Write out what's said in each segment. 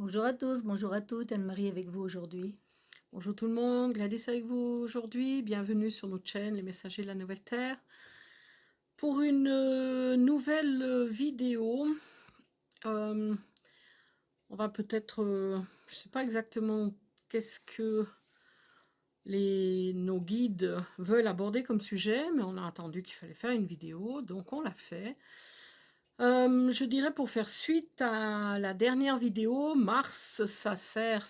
Bonjour à tous, bonjour à toutes, Anne-Marie avec vous aujourd'hui. Bonjour tout le monde, Gladys avec vous aujourd'hui. Bienvenue sur notre chaîne Les Messagers de la Nouvelle Terre pour une nouvelle vidéo. Euh, on va peut-être, je ne sais pas exactement qu'est-ce que nos guides veulent aborder comme sujet, mais on a entendu qu'il fallait faire une vidéo, donc on l'a fait. Je dirais pour faire suite à la dernière vidéo, Mars, ça sert.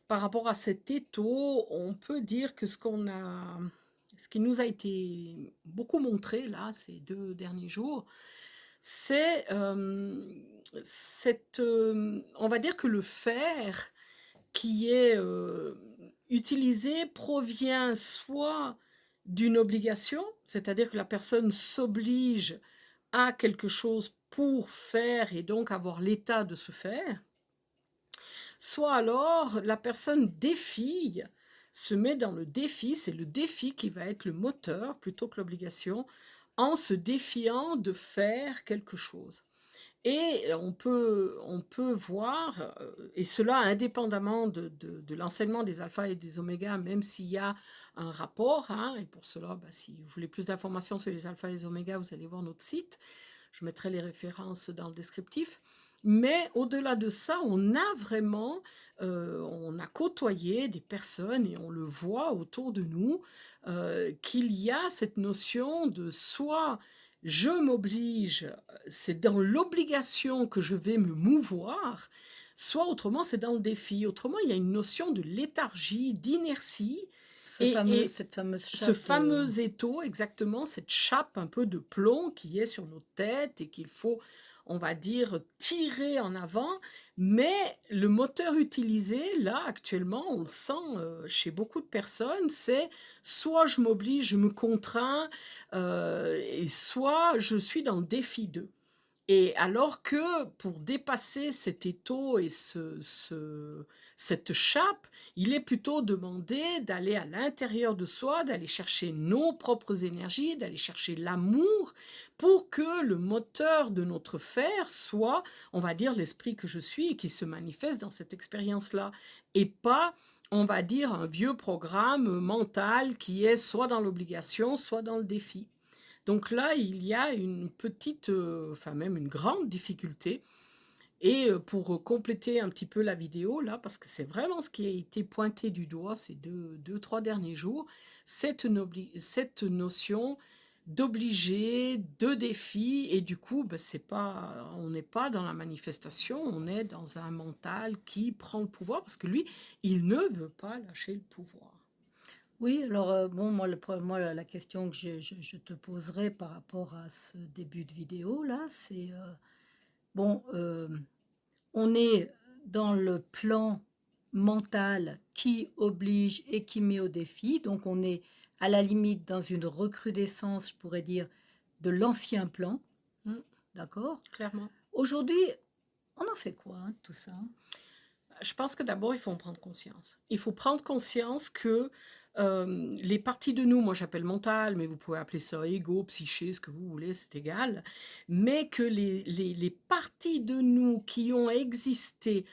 Par rapport à cet étau, on peut dire que ce qui nous a été beaucoup montré là ces 2 derniers jours, c'est on va dire que le fer qui est utilisé provient soit d'une obligation, c'est-à-dire que la personne s'oblige à quelque chose pour faire et donc avoir l'état de se faire, soit alors la personne défie, se met dans le défi, c'est le défi qui va être le moteur plutôt que l'obligation, en se défiant de faire quelque chose. Et on peut voir, et cela indépendamment de l'enseignement des alphas et des omégas, même s'il y a un rapport, hein, et pour cela, si vous voulez plus d'informations sur les alphas et les omégas, vous allez voir notre site, je mettrai les références dans le descriptif. Mais au-delà de ça, on a vraiment, on a côtoyé des personnes et on le voit autour de nous, qu'il y a cette notion de soit je m'oblige, c'est dans l'obligation que je vais me mouvoir, soit autrement c'est dans le défi. Autrement, il y a une notion de léthargie, d'inertie, et Cette fameuse ce chape, fameux étau, exactement, cette chape un peu de plomb qui est sur nos têtes et qu'il faut, on va dire, tirer en avant. Mais le moteur utilisé, là, actuellement, on le sent chez beaucoup de personnes, c'est soit je m'oblige, je me contrains, et soit je suis dans le défi d'eux. Et alors que pour dépasser cet étau et cette chape, il est plutôt demandé d'aller à l'intérieur de soi, d'aller chercher nos propres énergies, d'aller chercher l'amour pour que le moteur de notre faire soit, on va dire, l'esprit que je suis et qui se manifeste dans cette expérience-là. Et pas, on va dire, un vieux programme mental qui est soit dans l'obligation, soit dans le défi. Donc là, il y a une petite, enfin même une grande difficulté. Et pour compléter un petit peu la vidéo, là, parce que c'est vraiment ce qui a été pointé du doigt ces 2, 3 derniers jours, cette notion d'obligé, de défi, et du coup, c'est pas, on n'est pas dans la manifestation, on est dans un mental qui prend le pouvoir, parce que lui, il ne veut pas lâcher le pouvoir. oui, alors bon, moi la question que je te poserai par rapport à ce début de vidéo là, c'est bon, on est dans le plan mental qui oblige et qui met au défi, donc on est à la limite dans une recrudescence, je pourrais dire, de l'ancien plan, Mm, d'accord? clairement. Aujourd'hui, on en fait quoi hein, de tout ça? Je pense que d'abord, il faut en prendre conscience. Il faut prendre conscience que les parties de nous, moi j'appelle mental, mais vous pouvez appeler ça ego, psyché, ce que vous voulez, c'est égal, mais que les parties de nous qui ont existé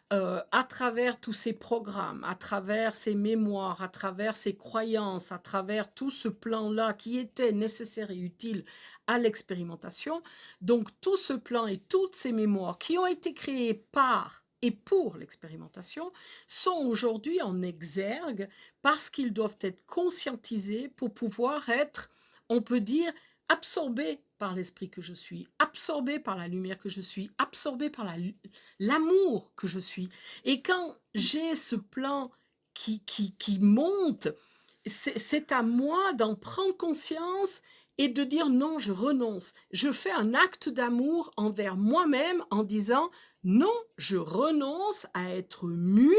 à travers tous ces programmes, à travers ces mémoires, à travers ces croyances, à travers tout ce plan-là qui était nécessaire et utile à l'expérimentation, donc tout ce plan et toutes ces mémoires qui ont été créées par et pour l'expérimentation sont aujourd'hui en exergue parce qu'ils doivent être conscientisés pour pouvoir être, on peut dire, absorbés par l'esprit que je suis, absorbés par la lumière que je suis, absorbés par l'amour que je suis. Et quand j'ai ce plan qui monte, c'est à moi d'en prendre conscience et de dire non, je renonce. Je fais un acte d'amour envers moi-même en disant non, je renonce à être mu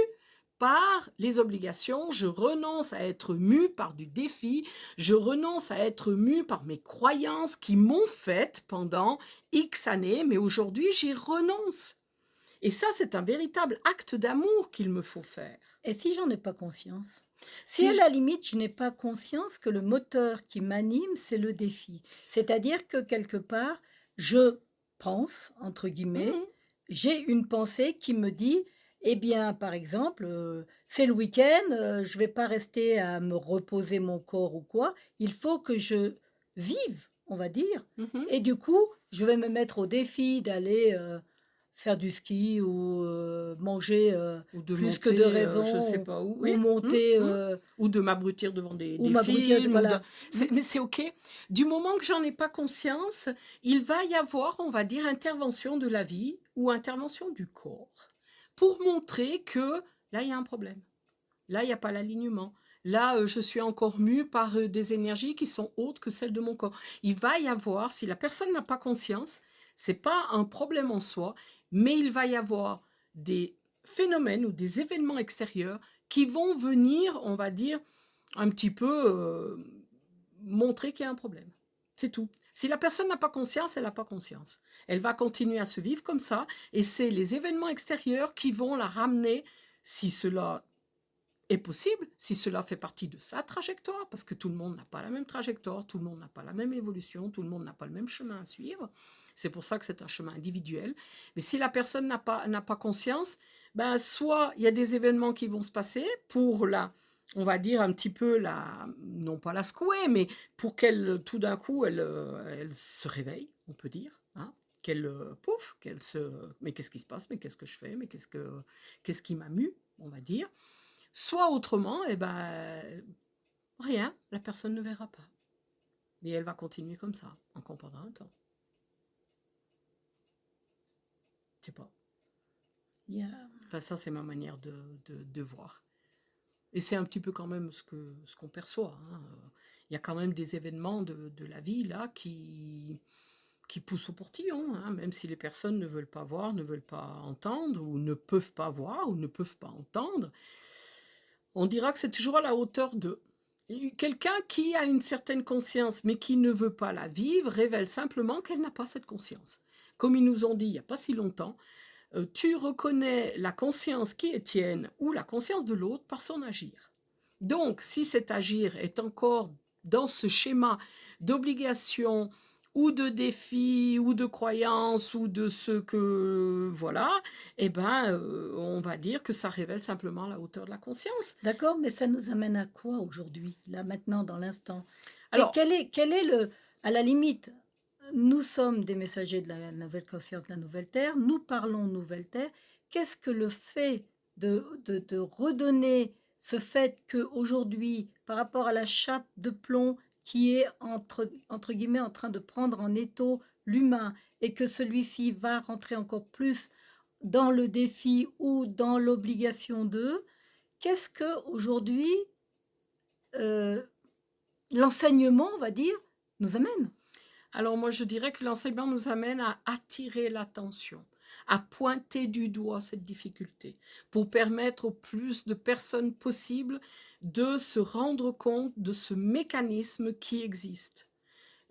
par les obligations, je renonce à être mu par du défi, je renonce à être mu par mes croyances qui m'ont fait pendant X années, mais aujourd'hui j'y renonce. Et ça, c'est un véritable acte d'amour qu'il me faut faire. Et si j'en ai pas conscience? Si Si à je... la limite, je n'ai pas conscience que le moteur qui m'anime, c'est le défi. C'est-à-dire que quelque part, je pense, entre guillemets, Mhm. j'ai une pensée qui me dit: «Eh bien, par exemple, c'est le week-end, je vais pas rester à me reposer mon corps ou quoi. Il faut que je vive», on va dire, Mhm. et du coup, je vais me mettre au défi d'aller, faire du ski ou, manger, Ou de plus que de monter, je sais raison pas où, ou oui. monter, Ou de m'abrutir devant ou des m'abrutir films, voilà. Mmh. mais c'est OK. Du moment que j'en ai pas conscience, il va y avoir, on va dire, intervention de la vie ou intervention du corps pour montrer que là, il y a un problème. Là, il n'y a pas l'alignement. Là, je suis encore mue par des énergies qui sont autres que celles de mon corps. Il va y avoir, si la personne n'a pas conscience, c'est pas un problème en soi, mais il va y avoir des phénomènes ou des événements extérieurs qui vont venir, on va dire, un petit peu montrer qu'il y a un problème. C'est tout. Si la personne n'a pas conscience, elle n'a pas conscience. Elle va continuer à se vivre comme ça, et c'est les événements extérieurs qui vont la ramener, si cela est possible, si cela fait partie de sa trajectoire, parce que tout le monde n'a pas la même trajectoire, tout le monde n'a pas la même évolution, tout le monde n'a pas le même chemin à suivre. C'est pour ça que c'est un chemin individuel. Mais si la personne n'a pas conscience, ben soit il y a des événements qui vont se passer pour la, on va dire un petit peu la, non pas la secouer, mais pour qu'elle, tout d'un coup, elle se réveille, on peut dire, hein, qu'elle, pouf, qu'elle se, mais qu'est-ce qui se passe, mais qu'est-ce que je fais, mais qu'est-ce qui m'a mue, on va dire. Soit autrement, eh ben, rien, la personne ne verra pas. Et elle va continuer comme ça, encore pendant un temps. Je sais pas. Il y a Enfin, ça, c'est ma manière de voir. Et c'est un petit peu quand même ce qu'on perçoit, hein. Il y a quand même des événements de la vie, là, qui poussent au portillon, hein, même si les personnes ne veulent pas voir, ne veulent pas entendre, ou ne peuvent pas voir, ou ne peuvent pas entendre. On dira que c'est toujours à la hauteur de. Quelqu'un qui a une certaine conscience mais qui ne veut pas la vivre révèle simplement qu'elle n'a pas cette conscience. Comme ils nous ont dit il n'y a pas si longtemps, tu reconnais la conscience qui est tienne ou la conscience de l'autre par son agir. Donc, si cet agir est encore dans ce schéma d'obligation ou de défi ou de croyance ou de ce que voilà, eh ben, on va dire que ça révèle simplement la hauteur de la conscience. d'accord, mais ça nous amène à quoi aujourd'hui, là, maintenant, dans l'instant? Alors, Quel est le, à la limite, nous sommes des messagers de la nouvelle conscience de la nouvelle terre, nous parlons nouvelle terre. Qu'est-ce que le fait de redonner ce fait qu'aujourd'hui, par rapport à la chape de plomb qui est entre guillemets en train de prendre en étau l'humain et que celui-ci va rentrer encore plus dans le défi ou dans l'obligation d'eux, qu'est-ce que aujourd'hui euh, l'enseignement, on va dire, nous amène? alors moi je dirais que l'enseignement nous amène à attirer l'attention, à pointer du doigt cette difficulté, pour permettre au plus de personnes possible de se rendre compte de ce mécanisme qui existe.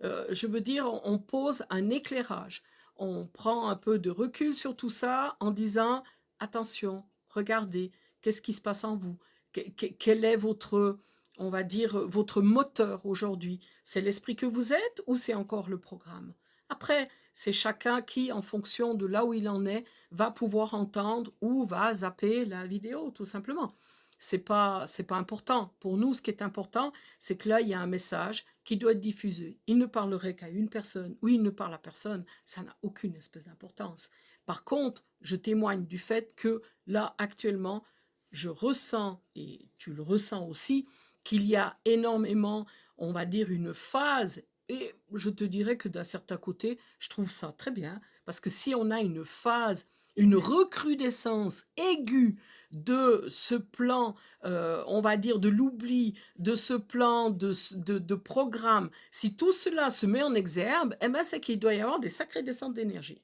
Je veux dire, on pose un éclairage, on prend un peu de recul sur tout ça en disant, attention, regardez, qu'est-ce qui se passe en vous, quel est votre, on va dire, votre moteur aujourd'hui. C'est l'esprit que vous êtes ou c'est encore le programme? Après, c'est chacun qui, en fonction de là où il en est, va pouvoir entendre ou va zapper la vidéo, tout simplement. C'est pas important. Pour nous, ce qui est important, c'est que là, il y a un message qui doit être diffusé. Il ne parlerait qu'à une personne ou il ne parle à personne, ça n'a aucune espèce d'importance. Par contre, je témoigne du fait que là, actuellement, je ressens, et tu le ressens aussi, qu'il y a énormément, on va dire, une phase, et je te dirais que d'un certain côté, je trouve ça très bien, parce que si on a une phase, une recrudescence aiguë de ce plan, on va dire, de l'oubli, de ce plan de programme, si tout cela se met en exergue, eh ben, c'est qu'il doit y avoir des sacrées descentes d'énergie.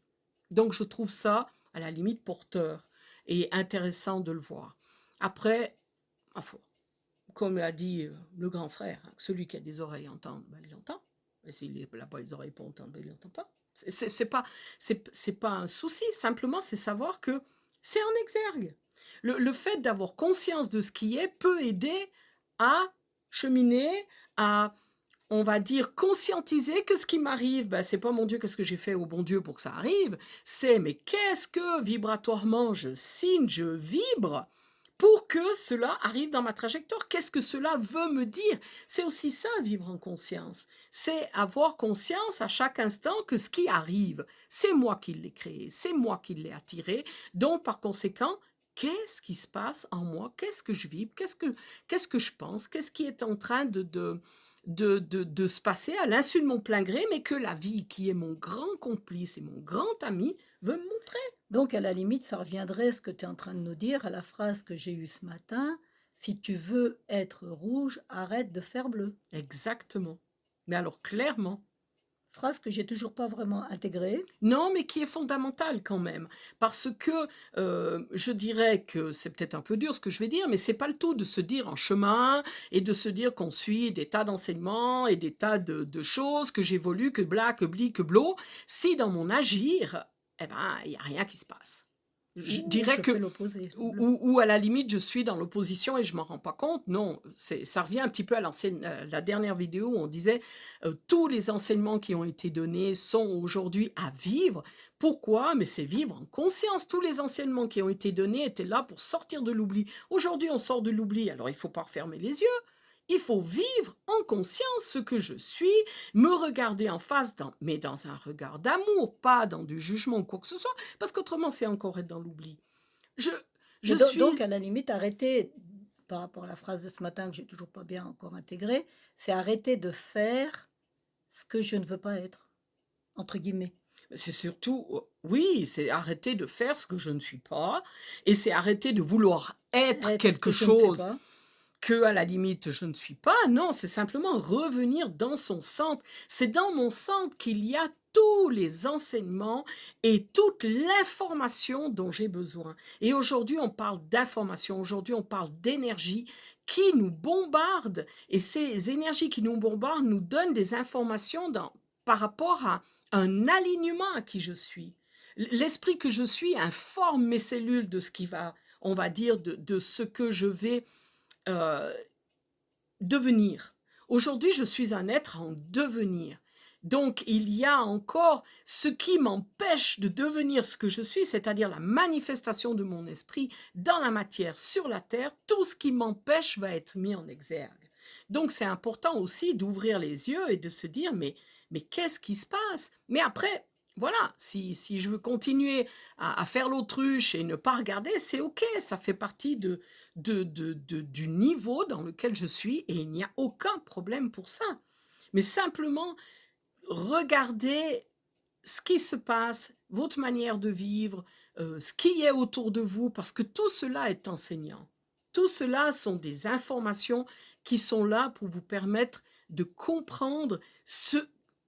Donc je trouve ça, à la limite, porteur et intéressant de le voir. Après, comme l'a dit le grand frère, hein, celui qui a des oreilles entend, ben, il entend. Et s'il n'a pas les oreilles pour entendre, ben, il n'entend pas. C'est pas un souci, simplement c'est savoir que c'est en exergue. Le fait d'avoir conscience de ce qui est peut aider à cheminer, à on va dire, conscientiser que ce qui m'arrive, ben, c'est pas mon Dieu, qu'est-ce que j'ai fait au bon Dieu pour que ça arrive, c'est mais qu'est-ce que vibratoirement je signe, je vibre pour que cela arrive dans ma trajectoire. Qu'est-ce que cela veut me dire? C'est aussi ça, vivre en conscience. C'est avoir conscience à chaque instant que ce qui arrive, c'est moi qui l'ai créé, c'est moi qui l'ai attiré. Donc, par conséquent, qu'est-ce qui se passe en moi? Qu'est-ce que je vibre? Qu'est-ce que je pense? Qu'est-ce qui est en train de se passer à l'insu de mon plein gré, mais que la vie, qui est mon grand complice et mon grand ami, veut me montrer? Donc, à la limite, ça reviendrait, ce que tu es en train de nous dire, à la phrase que j'ai eue ce matin, si tu veux être rouge, arrête de faire bleu. Exactement. Mais alors, clairement. Phrase que j'ai toujours pas vraiment intégrée. Non, mais qui est fondamentale quand même. Parce que je dirais que c'est peut-être un peu dur ce que je vais dire, mais c'est pas le tout de se dire en chemin et de se dire qu'on suit des tas d'enseignements et des tas de choses, que j'évolue, que bla, que bli, que blo, si dans mon agir, eh ben, il n'y a rien qui se passe. Je Ou dirais je que fais l'opposé. ou à la limite, je suis dans l'opposition et je m'en rends pas compte. Non, ça revient un petit peu à la dernière vidéo où on disait tous les enseignements qui ont été donnés sont aujourd'hui à vivre. Pourquoi? Mais c'est vivre en conscience. Tous les enseignements qui ont été donnés étaient là pour sortir de l'oubli. Aujourd'hui, on sort de l'oubli, alors il faut pas refermer les yeux. Il faut vivre en conscience ce que je suis, me regarder en face, mais dans un regard d'amour, pas dans du jugement ou quoi que ce soit, parce qu'autrement, c'est encore être dans l'oubli. Je, je suis... Donc, à la limite, arrêter, par rapport à la phrase de ce matin que j'ai toujours pas bien encore intégrée, c'est arrêter de faire ce que je ne veux pas être, entre guillemets. C'est surtout, oui, c'est arrêter de faire ce que je ne suis pas, et c'est arrêter de vouloir être Être ce quelque que je ne fais chose pas. que à la limite je ne suis pas. Non, c'est simplement revenir dans son centre. C'est dans mon centre qu'il y a tous les enseignements et toute l'information dont j'ai besoin. Et aujourd'hui, on parle d'information, aujourd'hui, on parle d'énergie qui nous bombarde. Et ces énergies qui nous bombardent nous donnent des informations par rapport à un alignement à qui je suis. L'esprit que je suis informe mes cellules de ce qui va, on va dire, de ce que je vais euh, devenir. Aujourd'hui, je suis un être en devenir. Donc, il y a encore ce qui m'empêche de devenir ce que je suis, c'est-à-dire la manifestation de mon esprit dans la matière, sur la terre. Tout ce qui m'empêche va être mis en exergue. Donc, c'est important aussi d'ouvrir les yeux et de se dire, mais qu'est-ce qui se passe? Mais après, voilà, si je veux continuer à faire l'autruche et ne pas regarder, c'est OK, ça fait partie du niveau dans lequel je suis et il n'y a aucun problème pour ça. Mais simplement, regardez ce qui se passe, votre manière de vivre, ce qui est autour de vous, parce que tout cela est enseignant. Tout cela sont des informations qui sont là pour vous permettre de comprendre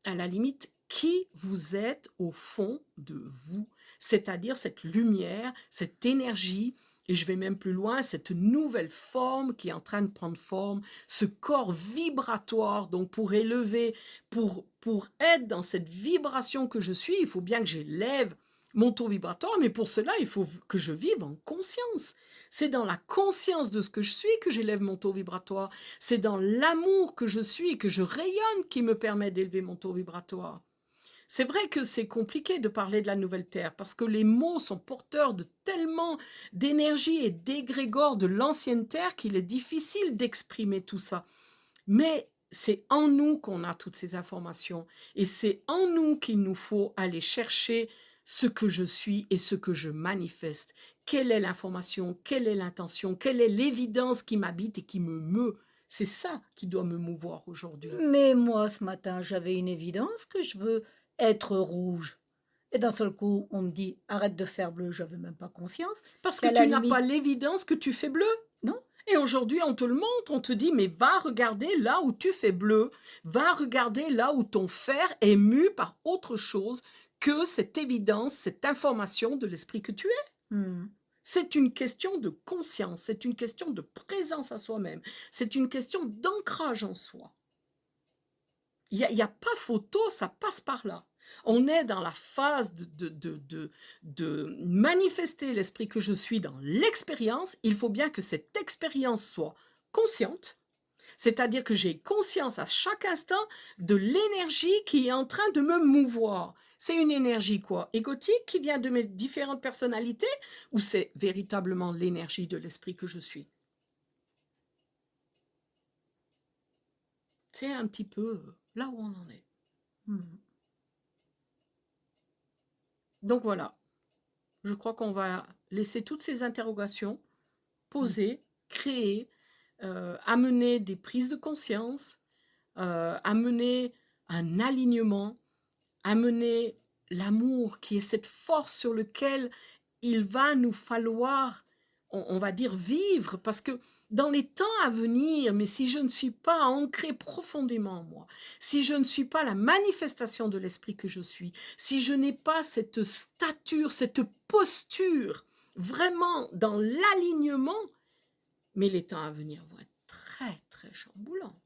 à la limite, qui vous êtes au fond de vous, c'est-à-dire cette lumière, cette énergie, et je vais même plus loin, cette nouvelle forme qui est en train de prendre forme, ce corps vibratoire, donc pour élever, pour être dans cette vibration que je suis, il faut bien que j'élève mon taux vibratoire, mais pour cela, il faut que je vive en conscience. C'est dans la conscience de ce que je suis que j'élève mon taux vibratoire. C'est dans l'amour que je suis et que je rayonne qui me permet d'élever mon taux vibratoire. C'est vrai que c'est compliqué de parler de la nouvelle Terre parce que les mots sont porteurs de tellement d'énergie et d'égrégore de l'ancienne Terre qu'il est difficile d'exprimer tout ça. Mais c'est en nous qu'on a toutes ces informations et c'est en nous qu'il nous faut aller chercher ce que je suis et ce que je manifeste. Quelle est l'information? Quelle est l'intention? Quelle est l'évidence qui m'habite et qui me meut? C'est ça qui doit me mouvoir aujourd'hui. Mais moi, ce matin, j'avais une évidence que je veux être rouge. Et d'un seul coup, on me dit arrête de faire bleu, j'avais même pas conscience. Parce que Qu'à la tu n'as limite, pas l'évidence que tu fais bleu. non, Et aujourd'hui, on te le montre, on te dit, mais va regarder là où tu fais bleu, va regarder là où ton fer est mu par autre chose que cette évidence, cette information de l'esprit que tu es. C'est une question de conscience, c'est une question de présence à soi-même, c'est une question d'ancrage en soi. Il y a pas photo, ça passe par là. On est dans la phase de manifester l'esprit que je suis dans l'expérience. Il faut bien que cette expérience soit consciente. C'est-à-dire que j'ai conscience à chaque instant de l'énergie qui est en train de me mouvoir. C'est une énergie quoi? Égotique qui vient de mes différentes personnalités ou c'est véritablement l'énergie de l'esprit que je suis? C'est un petit peu là où on en est. Mhm. Donc voilà, je crois qu'on va laisser toutes ces interrogations poser, créer, amener des prises de conscience, amener un alignement, amener l'amour qui est cette force sur laquelle il va nous falloir, on va dire, vivre, parce que dans les temps à venir, mais si je ne suis pas ancré profondément en moi, si je ne suis pas la manifestation de l'esprit que je suis, si je n'ai pas cette stature, cette posture, vraiment dans l'alignement, mais les temps à venir vont être très, très chamboulants.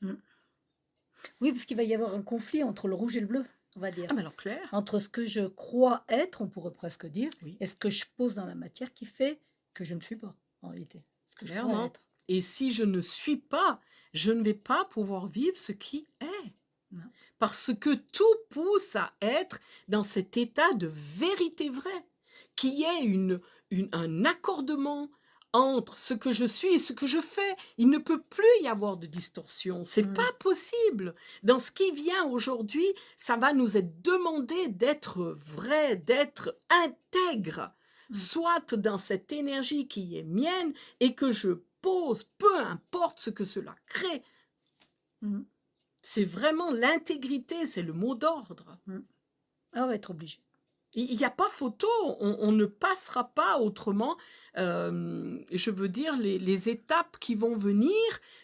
Oui, parce qu'il va y avoir un conflit entre le rouge et le bleu, on va dire. Ah, mais alors clair, Entre ce que je crois être, on pourrait presque dire, oui, et ce que je pose dans la matière qui fait que je ne suis pas, en réalité. Ce que je crois clairement. être. Et si je ne suis pas, je ne vais pas pouvoir vivre ce qui est. Non. Parce que tout pousse à être dans cet état de vérité vraie, qui est un accordement entre ce que je suis et ce que je fais. Il ne peut plus y avoir de distorsion. C'est pas possible. Dans ce qui vient aujourd'hui, ça va nous être demandé d'être vrai, d'être intègre, soit dans cette énergie qui est mienne et que je pose, peu importe ce que cela crée. Mhm. C'est vraiment l'intégrité, c'est le mot d'ordre. Ah, on va être obligé. Il n'y a pas photo, on ne passera pas autrement. Je veux dire, les étapes qui vont venir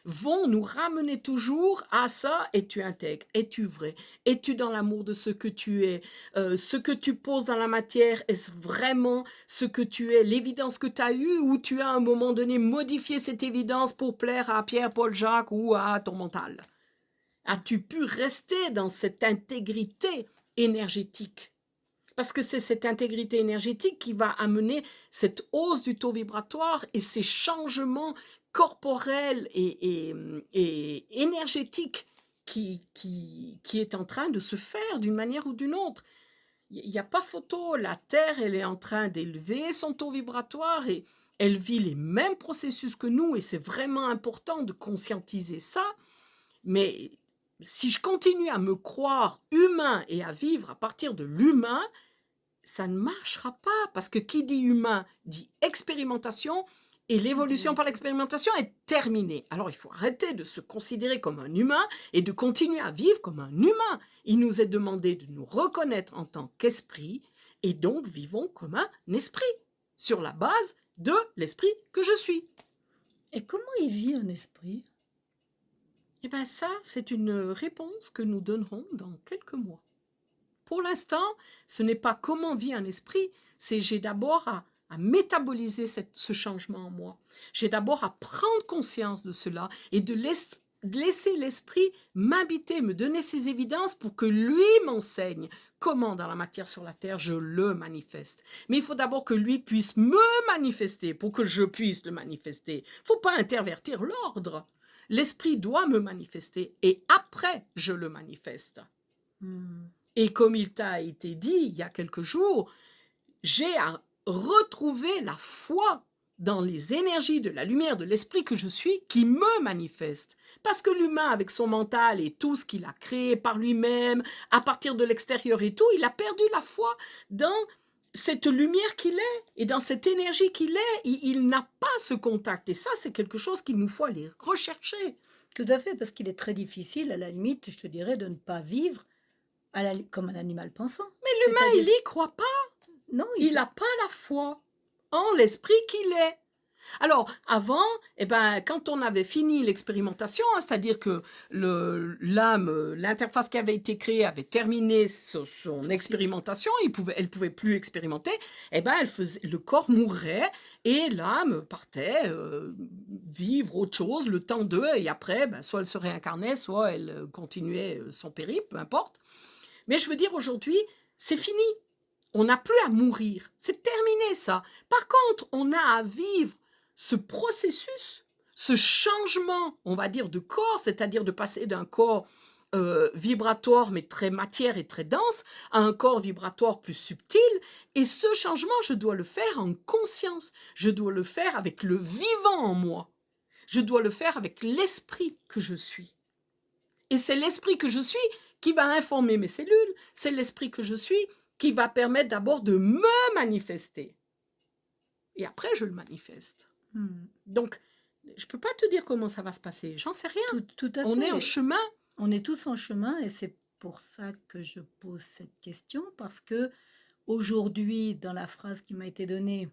vont nous ramener toujours à ça. Es-tu intègre? Es-tu vrai? Es-tu dans l'amour de ce que tu es? Ce que tu poses dans la matière, est-ce vraiment ce que tu es? L'évidence que tu as eue ou tu as à un moment donné modifié cette évidence pour plaire à Pierre, Paul, Jacques ou à ton mental? As-tu pu rester dans cette intégrité énergétique? Parce que c'est cette intégrité énergétique qui va amener cette hausse du taux vibratoire et ces changements corporels et énergétiques qui est en train de se faire d'une manière ou d'une autre. Il n'y a pas photo. La Terre, elle est en train d'élever son taux vibratoire et elle vit les mêmes processus que nous et c'est vraiment important de conscientiser ça. Mais si je continue à me croire humain et à vivre à partir de l'humain, ça ne marchera pas parce que qui dit humain dit expérimentation et l'évolution par l'expérimentation est terminée. Alors il faut arrêter de se considérer comme un humain et de continuer à vivre comme un humain. Il nous est demandé de nous reconnaître en tant qu'esprit et donc vivons comme un esprit sur la base de l'esprit que je suis. Et comment il vit un esprit? Eh bien ça, c'est une réponse que nous donnerons dans quelques mois. Pour l'instant, ce n'est pas comment vit un esprit, c'est j'ai d'abord à métaboliser ce changement en moi. J'ai d'abord à prendre conscience de cela et de laisser l'esprit m'habiter, me donner ses évidences pour que lui m'enseigne comment dans la matière sur la terre je le manifeste. Mais il faut d'abord que lui puisse me manifester pour que je puisse le manifester. Il ne faut pas intervertir l'ordre. L'esprit doit me manifester et après je le manifeste. Et comme il t'a été dit il y a quelques jours, j'ai à retrouver la foi dans les énergies de la lumière de l'esprit que je suis qui me manifeste. Parce que l'humain, avec son mental et tout ce qu'il a créé par lui-même, à partir de l'extérieur et tout, il a perdu la foi dans cette lumière qu'il est et dans cette énergie qu'il est. Il n'a pas ce contact. Et ça, c'est quelque chose qu'il nous faut aller rechercher. Tout à fait, parce qu'il est très difficile, à la limite, je te dirais, de ne pas vivre comme un animal pensant. Mais l'humain, il n'y croit pas. Non, Il n'a pas la foi en l'esprit qu'il est. Alors, avant, eh ben, quand on avait fini l'expérimentation, c'est-à-dire que l'âme, l'interface qui avait été créée avait terminé son expérimentation, elle pouvait plus expérimenter, eh ben, le corps mourrait et l'âme partait vivre autre chose, le temps d'eux, et après, ben, soit elle se réincarnait, soit elle continuait son périple, peu importe. Mais je veux dire, aujourd'hui, c'est fini. On n'a plus à mourir. C'est terminé, ça. Par contre, on a à vivre ce processus ce changement, on va dire, de corps, c'est-à-dire de passer d'un corps vibratoire mais très matière et très dense à un corps vibratoire plus subtil. Et ce changement, je dois le faire en conscience. Je dois le faire avec le vivant en moi. Je dois le faire avec l'esprit que je suis. Et c'est l'esprit que je suis qui va informer mes cellules. C'est l'esprit que je suis qui va permettre d'abord de me manifester. Et après, je le manifeste. Donc, je ne peux pas te dire comment ça va se passer. J'en sais rien. Tout à On fait. est en chemin. On est tous en chemin et c'est pour ça que je pose cette question, parce que aujourd'hui, dans la phrase qui m'a été donnée,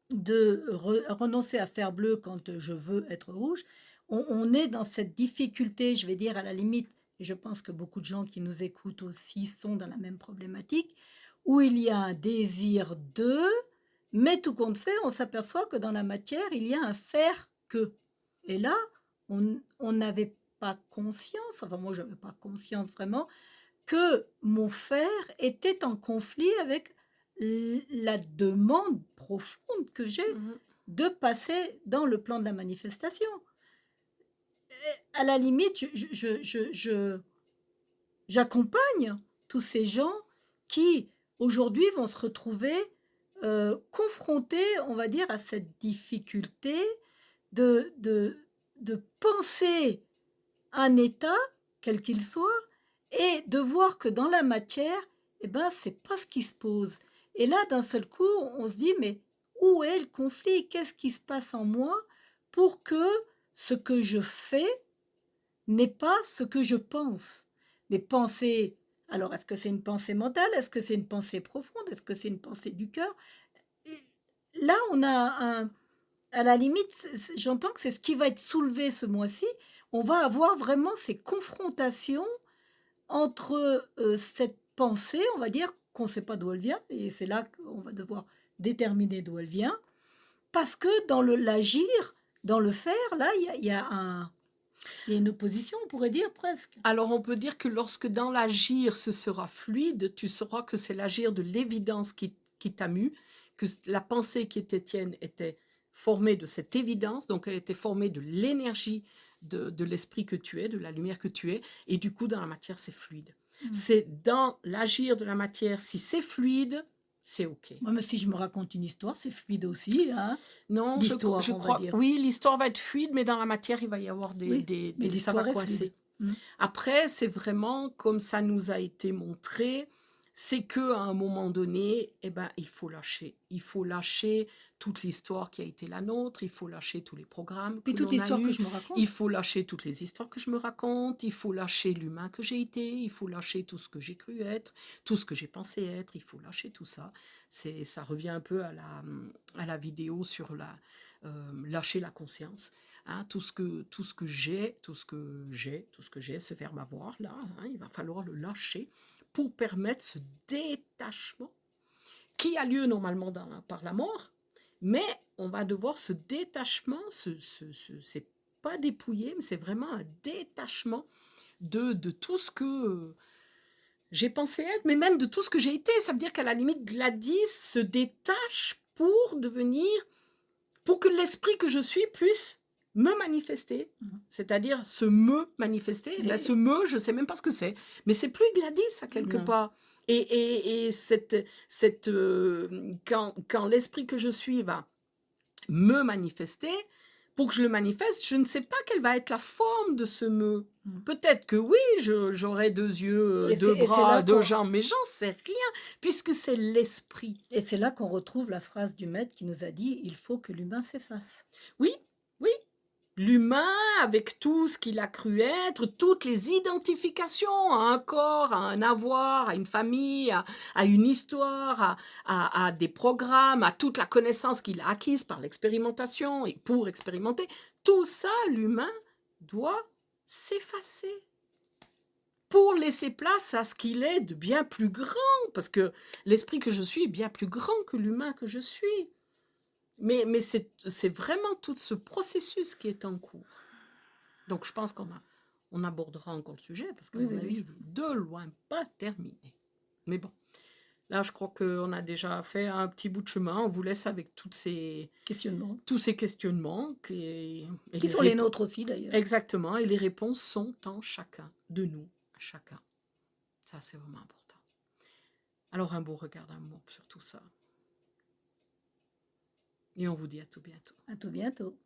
de renoncer à faire bleu quand je veux être rouge, on est dans cette difficulté, je vais dire à la limite, et je pense que beaucoup de gens qui nous écoutent aussi sont dans la même problématique, où il y a un désir de, mais tout compte fait, on s'aperçoit que dans la matière, il y a un faire que. Et là, on n'avait pas conscience, enfin moi je n'avais pas conscience vraiment, que mon faire était en conflit avec la demande profonde que j'ai de passer dans le plan de la manifestation. À la limite, j'accompagne tous ces gens qui aujourd'hui vont se retrouver confrontés, on va dire, à cette difficulté de penser un état, quel qu'il soit, et de voir que dans la matière, eh ben, c'est pas ce qui se pose. Et là, d'un seul coup, on se dit, mais où est le conflit? Qu'est-ce qui se passe en moi pour que ce que je fais n'est pas ce que je pense? Les pensées, alors est-ce que c'est une pensée mentale? Est-ce que c'est une pensée profonde? Est-ce que c'est une pensée du cœur? Là, on a à la limite, j'entends que c'est ce qui va être soulevé ce mois-ci. On va avoir vraiment ces confrontations entre cette pensée, on va dire, qu'on ne sait pas d'où elle vient, et c'est là qu'on va devoir déterminer d'où elle vient, parce que dans l'agir, dans le faire, là, il y a une opposition, on pourrait dire presque. Alors, on peut dire que lorsque dans l'agir, ce sera fluide, tu sauras que c'est l'agir de l'évidence qui t'a mu, que la pensée qui était tienne était formée de cette évidence, donc elle était formée de l'énergie de l'esprit que tu es, de la lumière que tu es, et du coup, dans la matière, c'est fluide. C'est dans l'agir de la matière, si c'est fluide, c'est OK. Moi, mais si je me raconte une histoire, c'est fluide aussi, hein. Non, L'histoire, je on va crois, dire. oui, l'histoire va être fluide, mais dans la matière, il va y avoir Oui, mais ça va l'histoire est coincer. fluide. Après, c'est vraiment comme ça nous a été montré, c'est qu'à un moment donné, eh ben, il faut lâcher. Il faut lâcher toute l'histoire qui a été la nôtre, il faut lâcher tous les programmes Puis que toute l'on a l'histoire que eus, je me raconte. il faut lâcher toutes les histoires que je me raconte, il faut lâcher l'humain que j'ai été, il faut lâcher tout ce que j'ai cru être, tout ce que j'ai pensé être, il faut lâcher tout ça. Ça revient un peu à la vidéo sur lâcher la conscience. Hein, tout ce que j'ai, ce verbe avoir là, hein, il va falloir le lâcher pour permettre ce détachement qui a lieu normalement par la mort, mais on va devoir ce détachement, c'est pas dépouiller, mais c'est vraiment un détachement de tout ce que j'ai pensé être, mais même de tout ce que j'ai été. Ça veut dire qu'à la limite, Gladys se détache pour que l'esprit que je suis puisse me manifester, c'est-à-dire se me manifester. Ben, ce me, je ne sais même pas ce que c'est, mais c'est plus Gladys à quelque part. Et quand l'esprit que je suis va me manifester, pour que je le manifeste, je ne sais pas quelle va être la forme de ce me. Peut-être que oui, j'aurai 2 yeux, 2 bras, 2 jambes, mais j'en sais rien, puisque c'est l'esprit. Et c'est là qu'on retrouve la phrase du maître qui nous a dit « il faut que l'humain s'efface ». Oui, oui. L'humain, avec tout ce qu'il a cru être, toutes les identifications à un corps, à un avoir, à une famille, à une histoire, à des programmes, à toute la connaissance qu'il a acquise par l'expérimentation et pour expérimenter, tout ça, l'humain doit s'effacer pour laisser place à ce qu'il est de bien plus grand, parce que l'esprit que je suis est bien plus grand que l'humain que je suis. Mais c'est vraiment tout ce processus qui est en cours. Donc je pense qu'on abordera encore le sujet, parce qu'à mon avis, il est de loin pas terminé. Mais bon, Là, je crois qu'on a déjà fait un petit bout de chemin. On vous laisse avec Questionnement. tous ces questionnements et Qui les sont les réponses. nôtres aussi d'ailleurs. Exactement. Et les réponses sont en chacun de nous, à chacun. Ça, c'est vraiment important. Alors, un beau regard d'amour sur tout ça. Et on vous dit à tout bientôt. À tout bientôt.